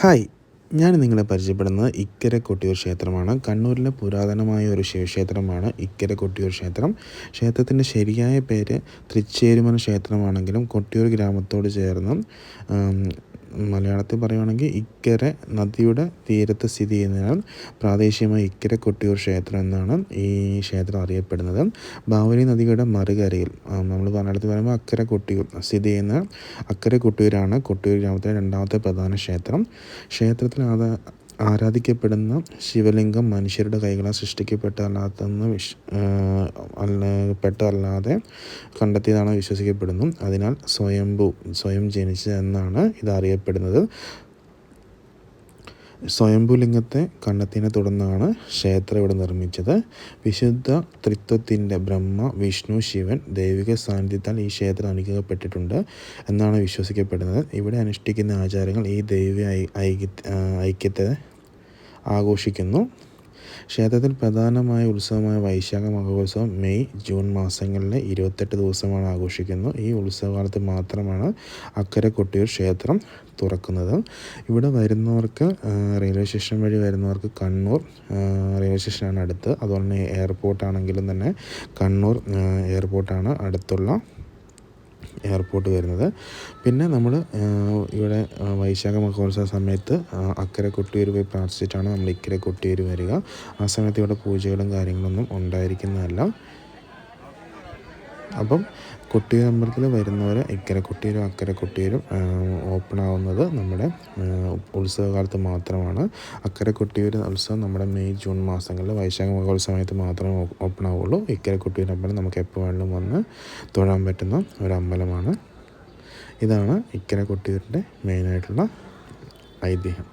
Hi, ഞാൻ നിങ്ങളെ പരിചയപ്പെടുന്നത് ഇക്കരെ കൊട്ടിയൂർ ക്ഷേത്രമാണ്. കണ്ണൂരിലെ പുരാതനമായ ഒരു ശിവക്ഷേത്രമാണ് ഇക്കരെ കൊട്ടിയൂർ ക്ഷേത്രം. ക്ഷേത്രത്തിൻ്റെ ശരിയായ പേര് തൃച്ചേരുമന ക്ഷേത്രമാണെങ്കിലും കൊട്ടിയൂർ ഗ്രാമത്തോട് ചേർന്ന് മലയാളത്തിൽ പറയുകയാണെങ്കിൽ ഇക്കരെ നദിയുടെ തീരത്ത് സ്ഥിതി ചെയ്യുന്നതിനാൽ പ്രാദേശികമായി ഇക്കരെ കൊട്ടിയൂർ ക്ഷേത്രം എന്നാണ് ഈ ക്ഷേത്രം അറിയപ്പെടുന്നത്. ബാവലി നദിയുടെ മറുകരയിൽ നമ്മൾ മലയാളത്തിൽ പറയുമ്പോൾ അക്കരെ കൊട്ടിയൂർ സ്ഥിതി ചെയ്യുന്ന അക്കരെ കൊട്ടിയൂരാണ് കൊട്ടിയൂർ ഗ്രാമത്തിലെ രണ്ടാമത്തെ പ്രധാന ക്ഷേത്രം. ക്ഷേത്രത്തിൽ ആരാധിക്കപ്പെടുന്ന ശിവലിംഗം മനുഷ്യരുടെ കൈകളാൽ സൃഷ്ടിക്കപ്പെട്ടതല്ലാതെ കണ്ടെത്തിയതാണ് വിശ്വസിക്കപ്പെടുന്നു. അതിനാൽ സ്വയം ജനിച്ചതെന്നാണ് ഇത് അറിയപ്പെടുന്നത്. സ്വയംഭൂലിംഗത്തെ കണ്ടെത്തിയതിനെ തുടർന്നാണ് ക്ഷേത്രം ഇവിടെ നിർമ്മിച്ചത്. വിശുദ്ധ ത്രിത്വത്തിൻ്റെ ബ്രഹ്മ, വിഷ്ണു, ശിവൻ ദൈവിക സാന്നിധ്യത്താൽ ഈ ക്ഷേത്രം അനുഗ്രഹിക്കപ്പെട്ടിട്ടുണ്ട് എന്നാണ് വിശ്വസിക്കപ്പെടുന്നത്. ഇവിടെ അനുഷ്ഠിക്കുന്ന ആചാരങ്ങൾ ഈ ദൈവ ഐക്യത്തെ ആഘോഷിക്കുന്നു. ക്ഷേത്രത്തിൽ പ്രധാനമായ ഉത്സവമായ വൈശാഖ മഹോത്സവം മെയ് ജൂൺ മാസങ്ങളിലെ 28 ദിവസമാണ് ആഘോഷിക്കുന്നത്. ഈ ഉത്സവകാലത്ത് മാത്രമാണ് അക്കരെ കൊട്ടിയൂർ ക്ഷേത്രം തുറക്കുന്നത്. ഇവിടെ വരുന്നവർക്ക് റെയിൽവേ സ്റ്റേഷൻ വഴി വരുന്നവർക്ക് കണ്ണൂർ റെയിൽവേ സ്റ്റേഷനാണ് അടുത്ത്. അതുപോലെ തന്നെ എയർപോർട്ടാണെങ്കിലും തന്നെ കണ്ണൂർ എയർപോർട്ടാണ് അടുത്തുള്ള എയർപോർട്ട് വരുന്നത്. പിന്നെ നമ്മൾ ഇവിടെ വൈശാഖ മഹോത്സവ സമയത്ത് അക്കരെ കൊട്ടിയൂർ പോയി പ്രാർത്ഥിച്ചിട്ടാണ് നമ്മൾ ഇക്കരെ കൊട്ടിയൂർ വരിക. ആ സമയത്ത് ഇവിടെ പൂജകളും കാര്യങ്ങളൊന്നും ഉണ്ടായിരിക്കുന്നതല്ല. അപ്പം കൊട്ടിയൂർ അമ്പലത്തിൽ വരുന്നവർ ഇക്കരെ കൊട്ടിയൂരും അക്കരെ കൊട്ടിയൂരും ഓപ്പൺ ആവുന്നത് നമ്മുടെ ഉത്സവകാലത്ത് മാത്രമാണ്. അക്കരെ കൊട്ടിയൂർ ഉത്സവം നമ്മുടെ മെയ് ജൂൺ മാസങ്ങളിൽ വൈശാഖ മഹോത്സവ സമയത്ത് മാത്രമേ ഓപ്പൺ ആവുള്ളൂ. ഇക്കരെ കൊട്ടിയൂർ അമ്പലം നമുക്ക് എപ്പോൾ വേണമെങ്കിലും വന്ന് തൊഴാൻ പറ്റുന്ന ഒരു അമ്പലമാണ്. ഇതാണ് ഇക്കരെ കൊട്ടിയൂരിൻ്റെ മെയിനായിട്ടുള്ള ഐതിഹ്യം.